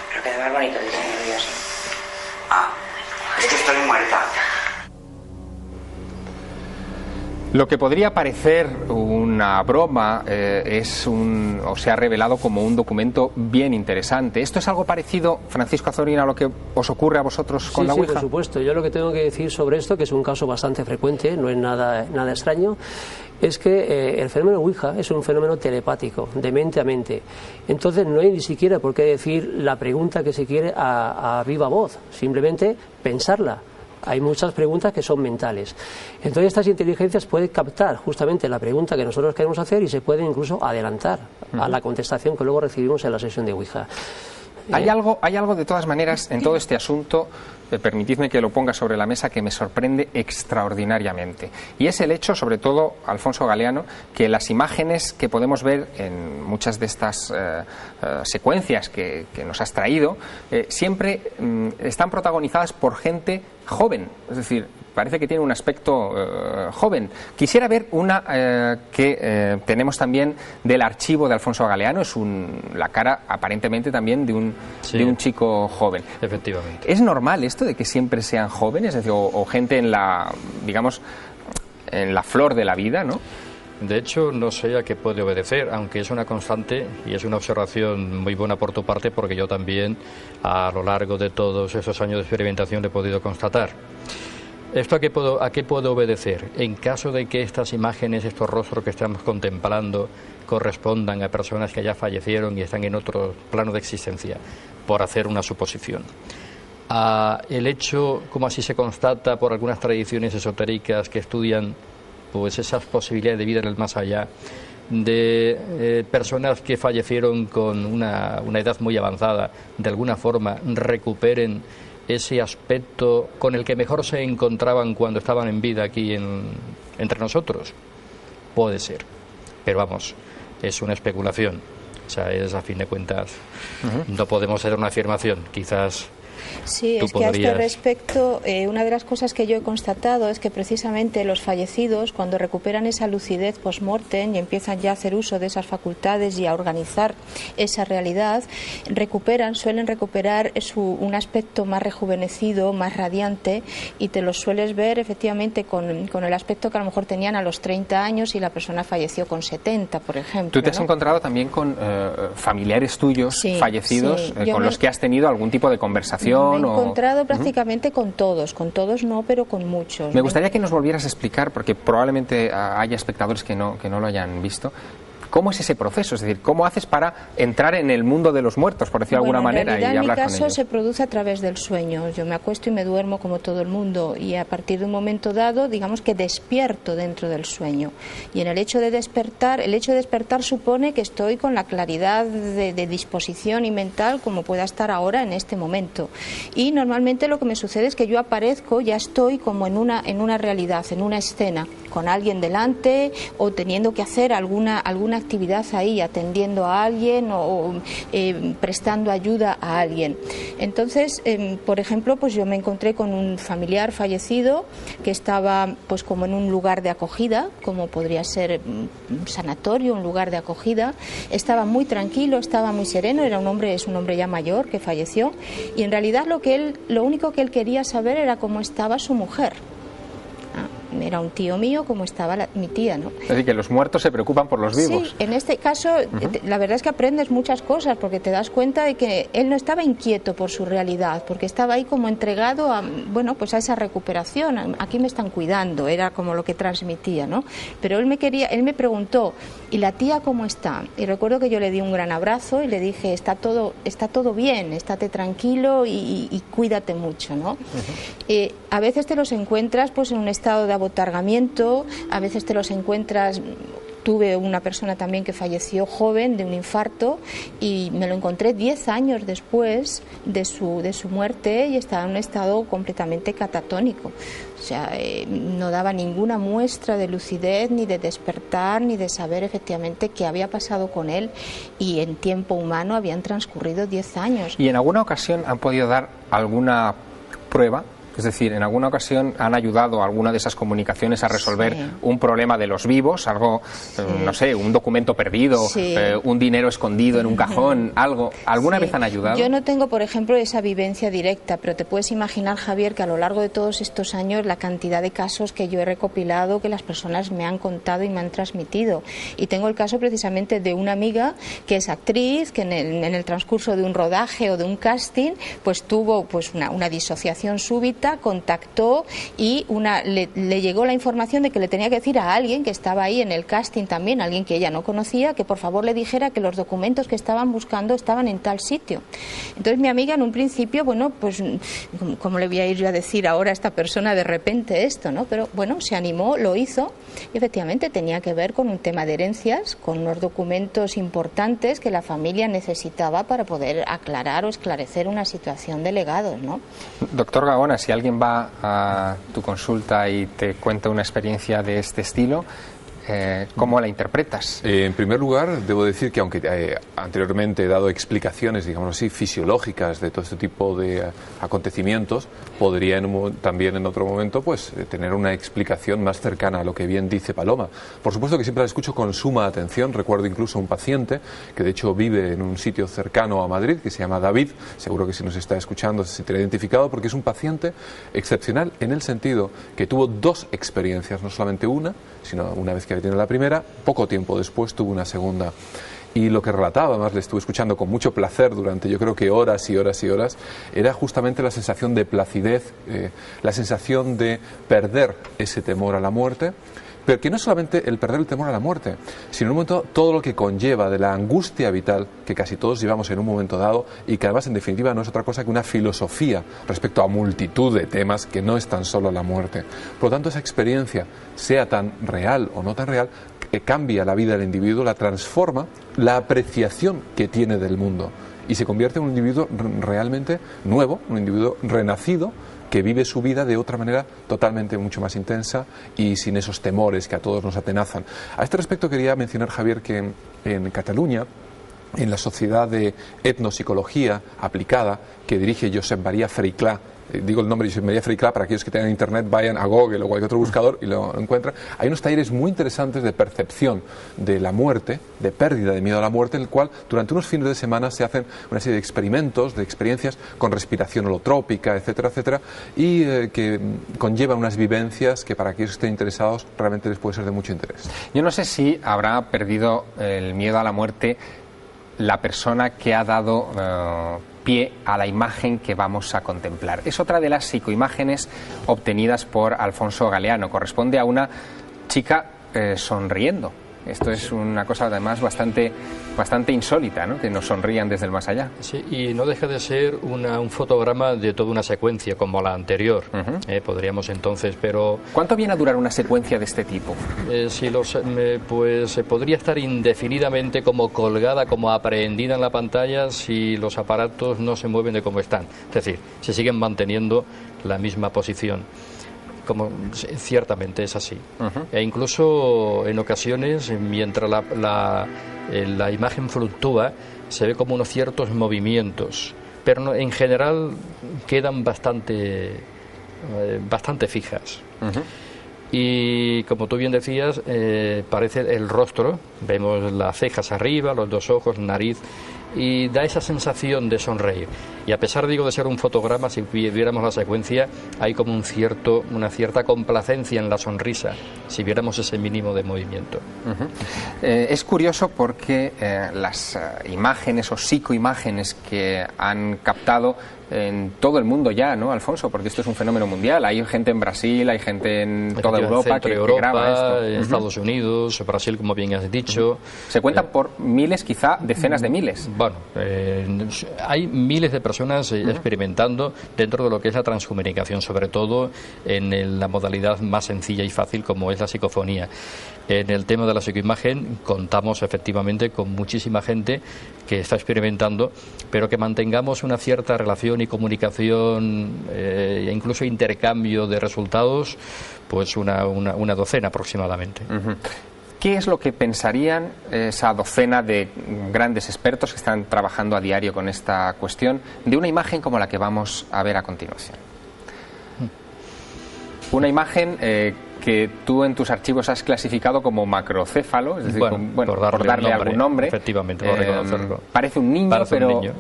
Pero queda más bonito diciendo así. Es que estoy muerta. Lo que podría parecer una broma o se ha revelado como un documento bien interesante. ¿Esto es algo parecido, Francisco Azorín, a lo que os ocurre a vosotros con la ouija? Sí, por supuesto. Yo lo que tengo que decir sobre esto, que es un caso bastante frecuente, no es nada extraño, es que el fenómeno ouija es un fenómeno telepático, de mente a mente. Entonces no hay ni siquiera por qué decir la pregunta que se quiere a viva voz, simplemente pensarla. Hay muchas preguntas que son mentales. Entonces estas inteligencias pueden captar justamente la pregunta que nosotros queremos hacer y se pueden incluso adelantar a la contestación que luego recibimos en la sesión de ouija. Hay algo de todas maneras en todo este asunto, permitidme que lo ponga sobre la mesa, que me sorprende extraordinariamente, y es el hecho, sobre todo, Alfonso Galeano, que las imágenes que podemos ver en muchas de estas secuencias que nos has traído siempre están protagonizadas por gente joven, es decir, parece que tiene un aspecto joven. Quisiera ver una que tenemos también del archivo de Alfonso Galeano. Es la cara aparentemente también de un chico joven. Efectivamente. ¿Es normal esto de que siempre sean jóvenes? Es decir, o gente en la flor de la vida, ¿no? De hecho, no sé a qué puede obedecer, aunque es una constante y es una observación muy buena por tu parte, porque yo también, a lo largo de todos esos años de experimentación, lo he podido constatar. ¿Esto a qué puede obedecer? En caso de que estas imágenes, estos rostros que estamos contemplando, correspondan a personas que ya fallecieron y están en otro plano de existencia, por hacer una suposición. El hecho, como así se constata por algunas tradiciones esotéricas que estudian pues esas posibilidades de vida en el más allá, de personas que fallecieron con una edad muy avanzada, de alguna forma recuperen ese aspecto con el que mejor se encontraban cuando estaban en vida aquí entre nosotros. Puede ser, pero vamos, es una especulación. O sea, es, a fin de cuentas, no podemos hacer una afirmación. Quizás Sí, tú es que a podrías... este respecto, una de las cosas que yo he constatado es que precisamente los fallecidos, cuando recuperan esa lucidez post-mortem y empiezan ya a hacer uso de esas facultades y a organizar esa realidad, suelen recuperar un aspecto más rejuvenecido, más radiante, y te los sueles ver efectivamente con el aspecto que a lo mejor tenían a los 30 años y la persona falleció con 70, por ejemplo. ¿Tú te has ¿no? encontrado también con familiares tuyos fallecidos con los que has tenido algún tipo de conversación? Me he encontrado prácticamente con todos no, pero con muchos. Me gustaría que nos volvieras a explicar, porque probablemente haya espectadores que no lo hayan visto. ¿Cómo es ese proceso? Es decir, ¿cómo haces para entrar en el mundo de los muertos, por decirlo de alguna manera, y hablar con ellos? En mi caso se produce a través del sueño. Yo me acuesto y me duermo como todo el mundo, y a partir de un momento dado, digamos que despierto dentro del sueño. Y en el hecho de despertar supone que estoy con la claridad de disposición y mental como pueda estar ahora en este momento. Y normalmente lo que me sucede es que yo aparezco, ya estoy como en una realidad, en una escena, con alguien delante o teniendo que hacer alguna actividad ahí, atendiendo a alguien o prestando ayuda a alguien. Entonces, por ejemplo, pues yo me encontré con un familiar fallecido que estaba pues como en un lugar de acogida, como podría ser un sanatorio, un lugar de acogida. Estaba muy tranquilo, estaba muy sereno, es un hombre ya mayor que falleció, y en realidad lo único que él quería saber era cómo estaba su mujer. Era un tío mío como estaba mi tía, ¿no? Es decir, que los muertos se preocupan por los vivos. Sí, en este caso la verdad es que aprendes muchas cosas, porque te das cuenta de que él no estaba inquieto por su realidad, porque estaba ahí como entregado a, bueno, pues a esa recuperación. Aquí me están cuidando, era como lo que transmitía, ¿no? Pero él me preguntó, ¿y la tía cómo está? Y recuerdo que yo le di un gran abrazo y le dije, está todo bien, estate tranquilo y cuídate mucho, ¿no? A veces te los encuentras pues en un estado de abotargamiento, a veces te los encuentras. Tuve una persona también que falleció joven de un infarto y me lo encontré 10 años después de su muerte, y estaba en un estado completamente catatónico. O sea, no daba ninguna muestra de lucidez, ni de despertar, ni de saber efectivamente qué había pasado con él, y en tiempo humano habían transcurrido 10 años. ¿Y en alguna ocasión han podido dar alguna prueba? Es decir, ¿en alguna ocasión han ayudado a alguna de esas comunicaciones a resolver un problema de los vivos? Algo, no sé, un documento perdido, un dinero escondido en un cajón, algo. ¿Alguna vez han ayudado? Yo no tengo, por ejemplo, esa vivencia directa, pero te puedes imaginar, Javier, que a lo largo de todos estos años la cantidad de casos que yo he recopilado, que las personas me han contado y me han transmitido. Y tengo el caso precisamente de una amiga que es actriz, que en el transcurso de un rodaje o de un casting, pues tuvo pues una disociación súbita, contactó y le llegó la información de que le tenía que decir a alguien que estaba ahí en el casting también, alguien que ella no conocía, que por favor le dijera que los documentos que estaban buscando estaban en tal sitio. Entonces mi amiga en un principio, bueno, pues ¿cómo le voy a ir yo a decir ahora a esta persona de repente esto, ¿no? Pero bueno, se animó, lo hizo, y efectivamente tenía que ver con un tema de herencias, con unos documentos importantes que la familia necesitaba para poder aclarar o esclarecer una situación de legados, ¿no? Doctor Gaona, si alguien va a tu consulta y te cuenta una experiencia de este estilo, ¿cómo la interpretas? En primer lugar, debo decir que aunque anteriormente he dado explicaciones, digamos así, fisiológicas de todo este tipo de acontecimientos, podría también en otro momento pues tener una explicación más cercana a lo que bien dice Paloma. Por supuesto que siempre la escucho con suma atención. Recuerdo incluso a un paciente que de hecho vive en un sitio cercano a Madrid, que se llama David. Seguro que si nos está escuchando se sentirá identificado, porque es un paciente excepcional en el sentido que tuvo dos experiencias, no solamente una, sino una vez que había tenido la primera, poco tiempo después tuvo una segunda. Y lo que relataba, además le estuve escuchando con mucho placer durante yo creo que horas y horas y horas, era justamente la sensación de placidez, la sensación de perder ese temor a la muerte, pero que no es solamente el perder el temor a la muerte, sino en un momento todo lo que conlleva de la angustia vital que casi todos llevamos en un momento dado, y que además en definitiva no es otra cosa que una filosofía respecto a multitud de temas que no es tan solo la muerte. Por lo tanto, esa experiencia, sea tan real o no tan real, cambia la vida del individuo, la transforma, la apreciación que tiene del mundo, y se convierte en un individuo realmente nuevo, un individuo renacido, que vive su vida de otra manera totalmente mucho más intensa y sin esos temores que a todos nos atenazan. A este respecto quería mencionar, Javier, que en Cataluña en la Sociedad de Etnopsicología Aplicada, que dirige Josep María Freiclà. Digo el nombre de Josep María Freiclà para aquellos que tengan internet, vayan a Google o cualquier otro buscador y lo encuentran. Hay unos talleres muy interesantes de percepción de la muerte, de pérdida de miedo a la muerte, en el cual durante unos fines de semana se hacen una serie de experimentos, de experiencias con respiración holotrópica, etcétera, etcétera, y que conllevan unas vivencias que para aquellos que estén interesados realmente les puede ser de mucho interés. Yo no sé si habrá perdido el miedo a la muerte la persona que ha dado pie a la imagen que vamos a contemplar. Es otra de las psicoimágenes obtenidas por Alfonso Galeano. Corresponde a una chica sonriendo. Esto es una cosa además bastante insólita, ¿no? Que nos sonrían desde el más allá. Sí, y no deja de ser un fotograma de toda una secuencia como la anterior. Podríamos entonces, pero... ¿Cuánto viene a durar una secuencia de este tipo? Pues podría estar indefinidamente como colgada, como aprehendida en la pantalla si los aparatos no se mueven de como están. Es decir, se siguen manteniendo la misma posición. Ciertamente es así. E incluso en ocasiones, mientras la imagen fluctúa, se ve como unos ciertos movimientos, pero en general quedan bastante fijas. Y como tú bien decías, parece el rostro, vemos las cejas arriba, los dos ojos, nariz, y da esa sensación de sonreír. Y a pesar, digo, de ser un fotograma, si viéramos la secuencia, hay como una cierta complacencia en la sonrisa, si viéramos ese mínimo de movimiento. Es curioso porque las imágenes o psicoimágenes que han captado en todo el mundo ya, ¿no, Alfonso? Porque esto es un fenómeno mundial. Hay gente en Brasil, hay gente en toda Europa que graba esto. En Estados Unidos, Brasil, como bien has dicho. Se cuentan por miles, quizá decenas de miles. Bueno, hay miles de personas experimentando dentro de lo que es la transcomunicación, sobre todo en la modalidad más sencilla y fácil como es la psicofonía. En el tema de la psicoimagen contamos efectivamente con muchísima gente que está experimentando, pero que mantengamos una cierta relación y comunicación e incluso intercambio de resultados, pues una docena aproximadamente. ¿Qué es lo que pensarían esa docena de grandes expertos que están trabajando a diario con esta cuestión de una imagen como la que vamos a ver a continuación? Una imagen que tú en tus archivos has clasificado como macrocéfalo, es decir, por darle algún nombre. Efectivamente, por reconocerlo. Parece un niño, pero... Un niño.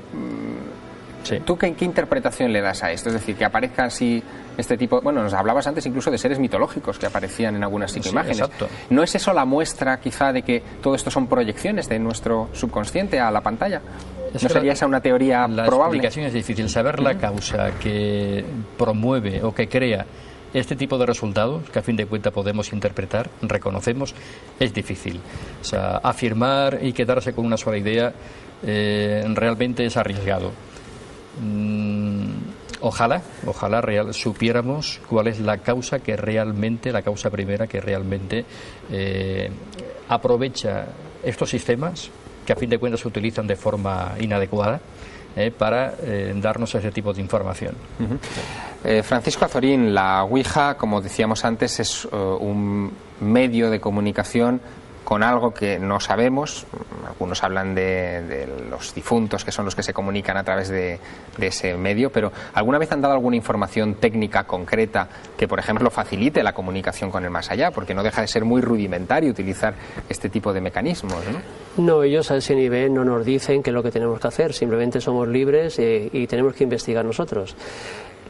Sí. ¿Tú qué interpretación le das a esto? Es decir, que aparezca así este tipo... Bueno, nos hablabas antes incluso de seres mitológicos que aparecían en algunas psicoimágenes. Sí, exacto. ¿No es eso la muestra quizá de que todo esto son proyecciones de nuestro subconsciente a la pantalla? ¿No sería esa una teoría probable? La explicación es difícil. Saber la causa que promueve o que crea este tipo de resultados, que a fin de cuentas podemos interpretar, reconocemos, es difícil. O sea, afirmar y quedarse con una sola idea realmente es arriesgado. Ojalá supiéramos cuál es la causa la causa primera que realmente aprovecha estos sistemas que a fin de cuentas se utilizan de forma inadecuada para darnos ese tipo de información. Francisco Azorín, la Ouija, como decíamos antes, es un medio de comunicación con algo que no sabemos. Algunos hablan de los difuntos, que son los que se comunican a través de ese medio, pero ¿alguna vez han dado alguna información técnica concreta que, por ejemplo, facilite la comunicación con el más allá? Porque no deja de ser muy rudimentario utilizar este tipo de mecanismos, ¿no? No, ellos a ese nivel no nos dicen qué es lo que tenemos que hacer, simplemente somos libres y tenemos que investigar nosotros.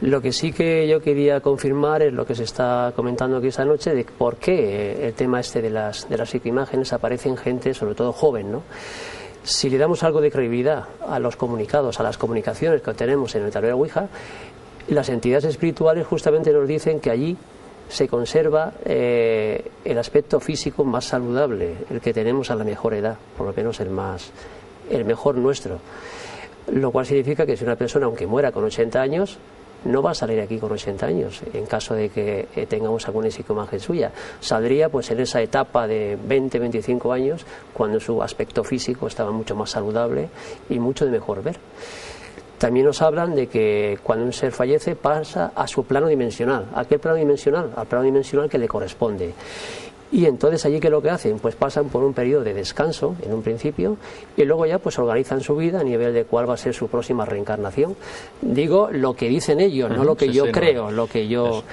Lo que sí que yo quería confirmar es lo que se está comentando aquí esta noche, de por qué el tema este de las psicoimágenes aparece en gente, sobre todo joven, ¿no? Si le damos algo de credibilidad a los comunicados, a las comunicaciones que tenemos en el tablero Ouija, las entidades espirituales justamente nos dicen que allí se conserva el aspecto físico más saludable, el que tenemos a la mejor edad, por lo menos el mejor nuestro. Lo cual significa que si una persona, aunque muera con 80 años, no va a salir aquí con 80 años, en caso de que tengamos alguna psicoimagen suya. Saldría pues en esa etapa de 20, 25 años, cuando su aspecto físico estaba mucho más saludable y mucho de mejor ver. También nos hablan de que cuando un ser fallece pasa a su plano dimensional. ¿A qué plano dimensional? Al plano dimensional que le corresponde. Y entonces allí, ¿qué es lo que hacen? Pues pasan por un periodo de descanso en un principio y luego ya pues organizan su vida a nivel de cuál va a ser su próxima reencarnación. Digo lo que dicen ellos, no lo que yo creo, lo que yo...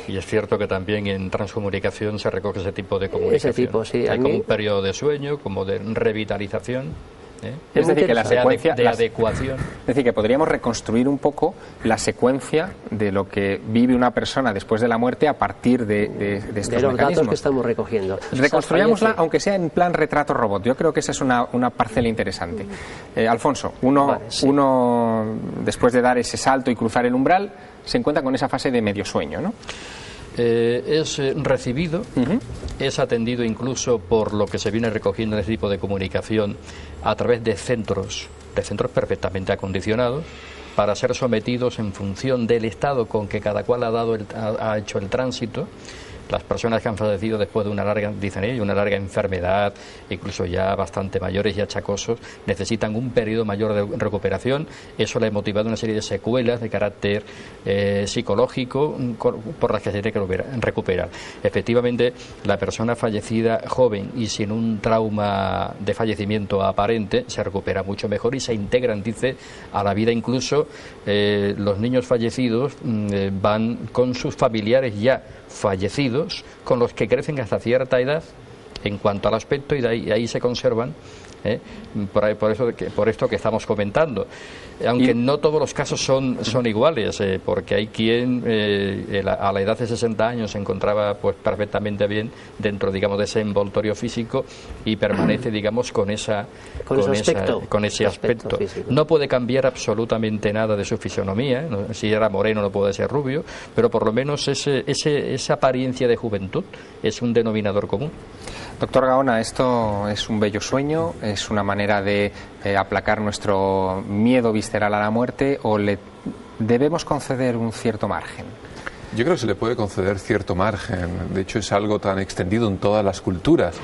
Y es cierto que también en transcomunicación se recoge ese tipo de comunicación. Ese tipo, sí. Hay como un periodo de sueño, como de revitalización. Es decir, que la secuencia de adecuación. Es decir, que podríamos reconstruir un poco la secuencia de lo que vive una persona después de la muerte a partir de estos mecanismos. Datos que estamos recogiendo. Reconstruyámosla, aunque sea en plan retrato robot. Yo creo que esa es una parcela interesante. Alfonso, uno después de dar ese salto y cruzar el umbral, se encuentra con esa fase de medio sueño, ¿no? Es recibido, es atendido incluso por lo que se viene recogiendo en este tipo de comunicación a través de centros perfectamente acondicionados para ser sometidos en función del estado con que cada cual ha hecho el tránsito. Las personas que han fallecido después de una larga enfermedad, incluso ya bastante mayores y achacosos, necesitan un periodo mayor de recuperación. Eso le ha motivado una serie de secuelas de carácter psicológico por las que se tiene que recuperar. Efectivamente, la persona fallecida joven y sin un trauma de fallecimiento aparente se recupera mucho mejor y se integran, dice, a la vida. Incluso los niños fallecidos van con sus familiares ya fallecidos, con los que crecen hasta cierta edad en cuanto al aspecto, y de ahí se conservan, por esto que estamos comentando. Aunque no todos los casos son iguales, porque hay quien a la edad de 60 años se encontraba pues perfectamente bien dentro, digamos, de ese envoltorio físico y permanece, digamos, con ese aspecto. No puede cambiar absolutamente nada de su fisonomía, ¿no? Si era moreno no puede ser rubio, pero por lo menos esa apariencia de juventud es un denominador común. Doctor Gaona, esto es un bello sueño, es una manera de aplacar nuestro miedo visceral a la muerte, o le debemos conceder un cierto margen. Yo creo que se le puede conceder cierto margen. De hecho, es algo tan extendido en todas las culturas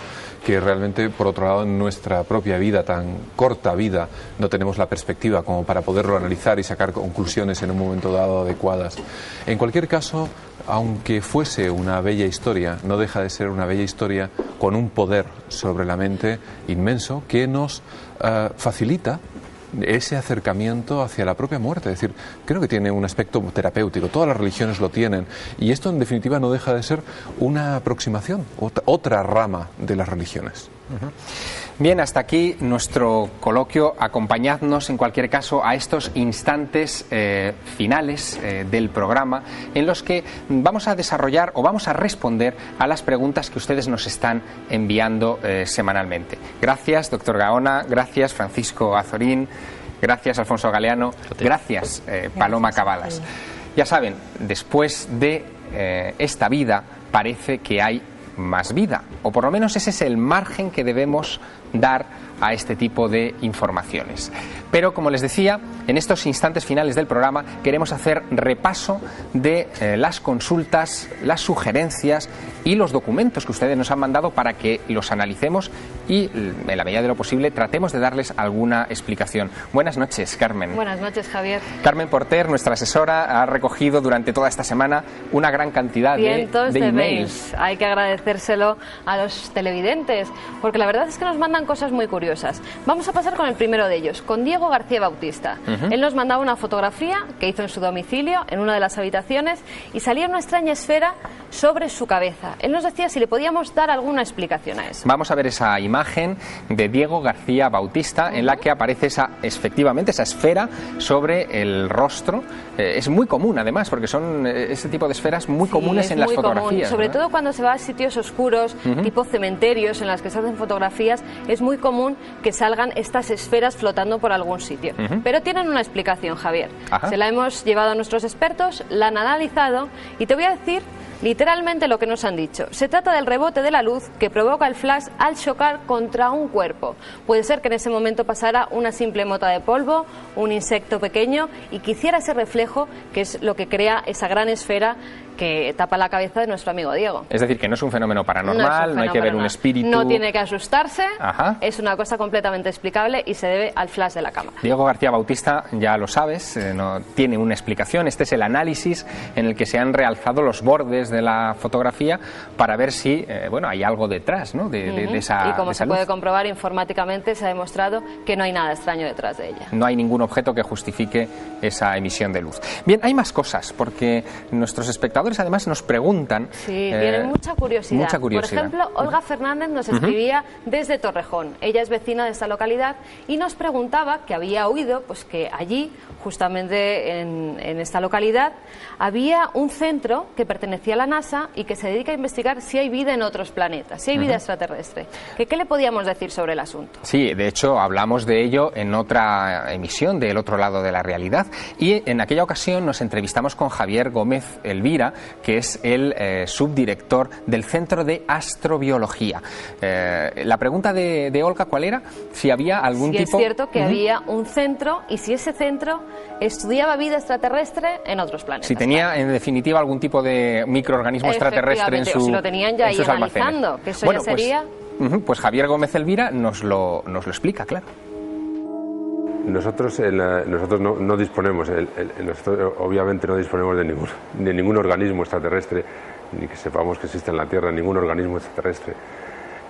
que realmente, por otro lado, en nuestra propia vida, tan corta vida, no tenemos la perspectiva como para poderlo analizar y sacar conclusiones en un momento dado adecuadas. En cualquier caso, aunque fuese una bella historia, no deja de ser una bella historia con un poder sobre la mente inmenso que nos facilita ese acercamiento hacia la propia muerte. Es decir, creo que tiene un aspecto terapéutico, todas las religiones lo tienen, y esto en definitiva no deja de ser una aproximación, otra rama de las religiones. Bien, hasta aquí nuestro coloquio. Acompañadnos en cualquier caso a estos instantes finales del programa, en los que vamos a desarrollar o vamos a responder a las preguntas que ustedes nos están enviando semanalmente. Gracias, doctor Gaona, gracias, Francisco Azorín, gracias, Alfonso Galeano, gracias, Paloma Cavadas. Ya saben, después de esta vida parece que hay más vida, o por lo menos ese es el margen que debemos dar a este tipo de informaciones. Pero, como les decía, en estos instantes finales del programa queremos hacer repaso de las consultas, las sugerencias y los documentos que ustedes nos han mandado para que los analicemos y, en la medida de lo posible, tratemos de darles alguna explicación. Buenas noches, Carmen. Buenas noches, Javier. Carmen Porter, nuestra asesora, ha recogido durante toda esta semana una gran cantidad de emails. Hay que agradecérselo a los televidentes, porque la verdad es que nos mandan cosas muy curiosas. Vamos a pasar con el primero de ellos, con Diego García Bautista. Él nos mandaba una fotografía que hizo en su domicilio, en una de las habitaciones, y salía una extraña esfera sobre su cabeza. Él nos decía si le podíamos dar alguna explicación a eso. Vamos a ver esa imagen de Diego García Bautista, en la que aparece efectivamente esa esfera sobre el rostro. Es muy común, además, porque son ese tipo de esferas muy comunes en las fotografías. Sobre todo cuando se va a sitios oscuros, tipo cementerios, en las que se hacen fotografías, es muy común que salgan estas esferas flotando por algún sitio. Pero tienen una explicación, Javier. Se la hemos llevado a nuestros expertos, la han analizado, y te voy a decir literalmente lo que nos han dicho. Se trata del rebote de la luz que provoca el flash al chocar contra un cuerpo. Puede ser que en ese momento pasara una simple mota de polvo, un insecto pequeño, y que hiciera ese reflejo que es lo que crea esa gran esfera que tapa la cabeza de nuestro amigo Diego. Es decir, que no es un fenómeno paranormal, no hay que ver un espíritu. No tiene que asustarse, Ajá. Es una cosa completamente explicable y se debe al flash de la cámara. Diego García Bautista, ya lo sabes, no tiene una explicación. Este es el análisis en el que se han realzado los bordes de la fotografía para ver si bueno, hay algo detrás, ¿no? de esa Y como de esa se puede luz. comprobar informáticamente, se ha demostrado que no hay nada extraño detrás de ella. No hay ningún objeto que justifique esa emisión de luz. Bien, hay más cosas, porque nuestros espectadores además nos preguntan... Sí, tienen mucha curiosidad. Mucha curiosidad. Por ejemplo, Olga Fernández nos escribía desde Torrejón. Ella es vecina de esta localidad y nos preguntaba que había oído pues, que allí, justamente en esta localidad, había un centro que pertenecía a la NASA y que se dedica a investigar si hay vida en otros planetas, si hay vida extraterrestre. ¿Qué le podíamos decir sobre el asunto? Sí, de hecho hablamos de ello en otra emisión de El otro lado de la realidad, y en aquella ocasión nos entrevistamos con Javier Gómez Elvira, que es el subdirector del Centro de Astrobiología. La pregunta de Olga, ¿cuál era? Si había algún tipo... Si es cierto que había un centro y si ese centro estudiaba vida extraterrestre en otros planetas. Si tenía, en definitiva, algún tipo de microorganismo extraterrestre en o si lo tenían ya ahí analizando, que eso bueno, ya sería... Pues Javier Gómez Elvira nos lo explica, claro. Nosotros no disponemos, nosotros obviamente no disponemos de ningún organismo extraterrestre, ni que sepamos que existe en la Tierra ningún organismo extraterrestre.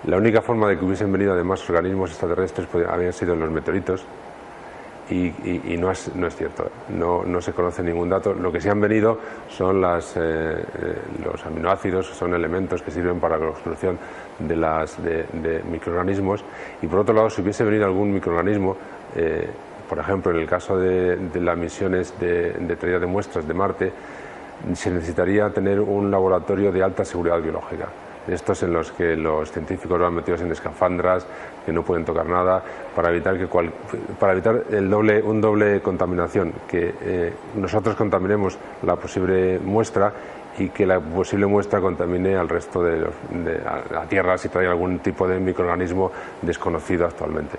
La única forma de que hubiesen venido además organismos extraterrestres habían sido en los meteoritos, y no es cierto, no se conoce ningún dato. Lo que sí han venido son los aminoácidos, son elementos que sirven para la construcción de microorganismos, y por otro lado, si hubiese venido algún microorganismo, por ejemplo, en el caso de las misiones de traída de muestras de Marte, se necesitaría tener un laboratorio de alta seguridad biológica. Estos en los que los científicos van metidos en escafandras, que no pueden tocar nada, para evitar un doble contaminación, que nosotros contaminemos la posible muestra y que la posible muestra contamine al resto de la Tierra si trae algún tipo de microorganismo desconocido actualmente.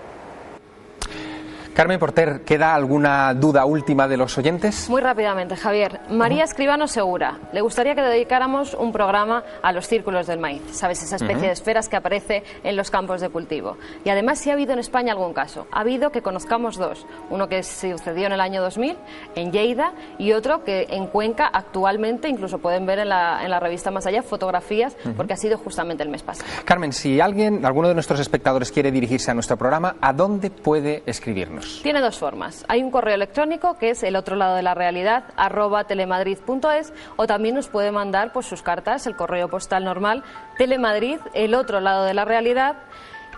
Carmen Porter, ¿queda alguna duda última de los oyentes? Muy rápidamente, Javier. María Escribano Segura, le gustaría que dedicáramos un programa a los círculos del maíz, ¿sabes? Esa especie de esferas que aparece en los campos de cultivo. Y además, si ha habido en España algún caso. Ha habido que conozcamos dos. Uno que sucedió en el año 2000, en Lleida, y otro que en Cuenca actualmente, incluso pueden ver en la revista Más Allá, fotografías, porque ha sido justamente el mes pasado. Carmen, si alguno de nuestros espectadores quiere dirigirse a nuestro programa, ¿a dónde puede escribirnos? Tiene dos formas. Hay un correo electrónico que es elotroladodelarrealidad@telemadrid.es, o también nos puede mandar pues sus cartas, el correo postal normal, Telemadrid, El otro lado de la realidad,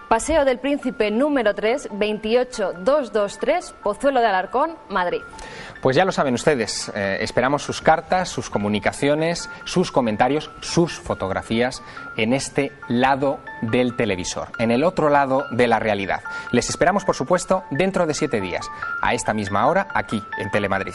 Paseo del Príncipe número 3, 28223, Pozuelo de Alarcón, Madrid. Pues ya lo saben ustedes, esperamos sus cartas, sus comunicaciones, sus comentarios, sus fotografías en este lado del televisor, en el otro lado de la realidad. Les esperamos, por supuesto, dentro de 7 días, a esta misma hora, aquí en Telemadrid.